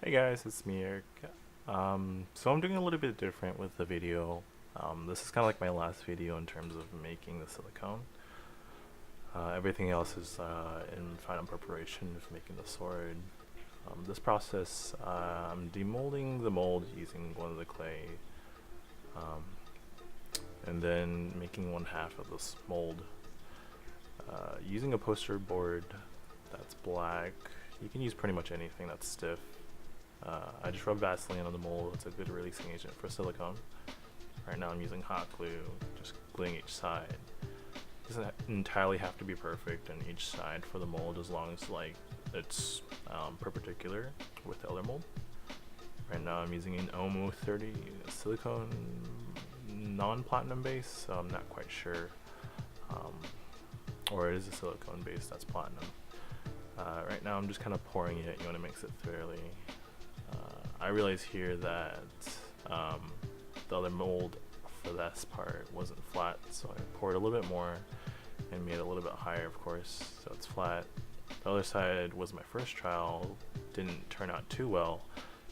Hey guys, it's me Eric. So I'm doing a little bit different with the video. This is kind of like my last video in terms of making the silicone. Everything else is in final preparation of making the sword. This process, I'm demolding the mold using one of the clay, um, and then making one half of this mold using a poster board that's black. You can use pretty much anything that's stiff. I just rub Vaseline on the mold. It's a good releasing agent for silicone. Right now I'm using hot glue, just gluing each side. It doesn't entirely have to be perfect on each side for the mold as long as it's perpendicular with the other mold. Right now I'm using an OMO 30 silicone non-platinum base, so I'm not quite sure. Or it is a silicone base that's platinum. Right now I'm just kind of pouring it. You want to mix it thoroughly. I realized here that the other mold for this part wasn't flat, so I poured a little bit more and made it a little bit higher, of course, so it's flat. The other side was my first trial, didn't turn out too well,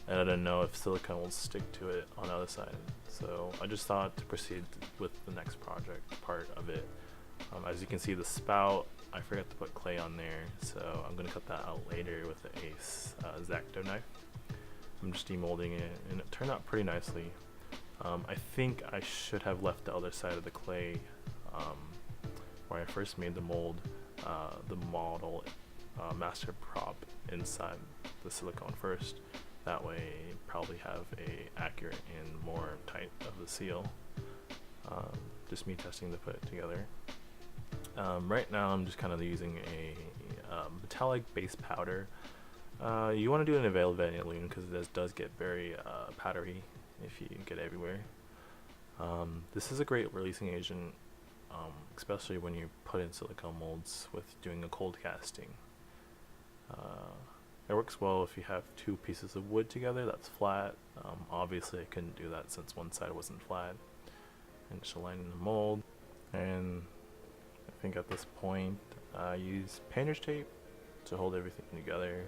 and I didn't know if silicone will stick to it on the other side, so I just thought to proceed with the next part of it. As you can see, the spout, I forgot to put clay on there, so I'm going to cut that out later with the X-Acto knife. I'm just demolding it, and it turned out pretty nicely. I think I should have left the other side of the clay where I first made the mold, the model master prop inside the silicone first. That way probably have a accurate and more tight of the seal. Just me testing to put it together. Right now I'm just kind of using a metallic base powder. You want to do it in a velvet alone because it does get very powdery if you get everywhere. This is a great releasing agent, especially when you put in silicone molds with doing a cold casting. It works well if you have two pieces of wood together that's flat. Obviously I couldn't do that since one side wasn't flat. And just align in the mold, and I think at this point I use painter's tape to hold everything together.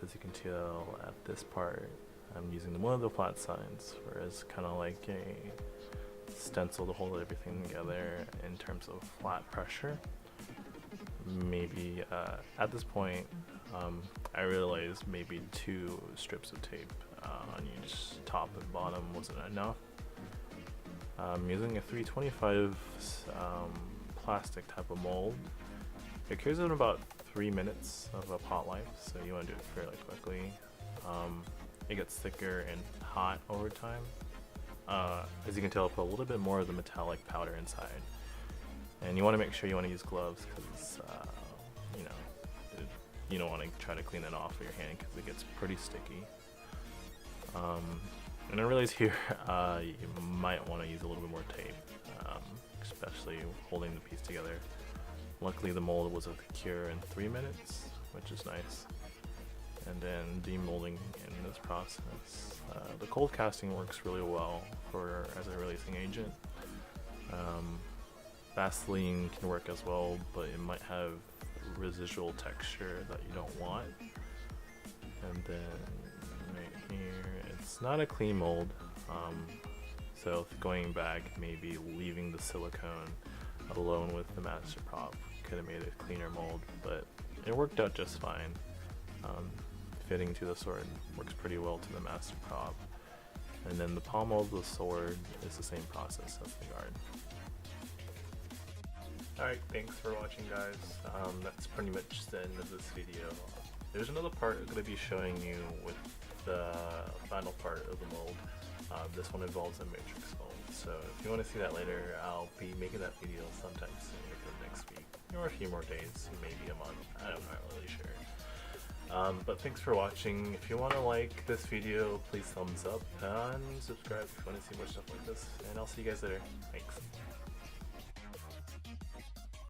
As you can tell at this part, I'm using one of the flat signs, whereas kind of like a stencil to hold everything together in terms of flat pressure. Maybe at this point, I realized maybe 2 strips of tape on each top and bottom wasn't enough. I'm using a 325 plastic type of mold. It cures in about 3 minutes of a pot life, so you want to do it fairly quickly. It gets thicker and hot over time. As you can tell, I put a little bit more of the metallic powder inside. And you want to make sure you want to use gloves because, you don't want to try to clean it off with your hand because it gets pretty sticky. And I realize here you might want to use a little bit more tape, especially holding the piece together. Luckily the mold was a cure in 3 minutes, which is nice. And then demolding in this process. The cold casting works really well as a releasing agent. Vaseline can work as well, but it might have residual texture that you don't want. And then right here, it's not a clean mold, so going back, maybe leaving the silicone alone with the master prop could have made a cleaner mold, but it worked out just fine. Fitting to the sword works pretty well to the master prop, and then the pommel of the sword is the same process as the guard. Alright, thanks for watching guys. That's pretty much the end of this video. There's another part I'm going to be showing you with the final part of the mold. This one involves a matrix mold, so if you want to see that later, I'll be making that video sometime soon, or next week, or a few more days, maybe a month, I'm not really sure. But thanks for watching. If you want to like this video, please thumbs up and subscribe if you want to see more stuff like this, and I'll see you guys later. Thanks.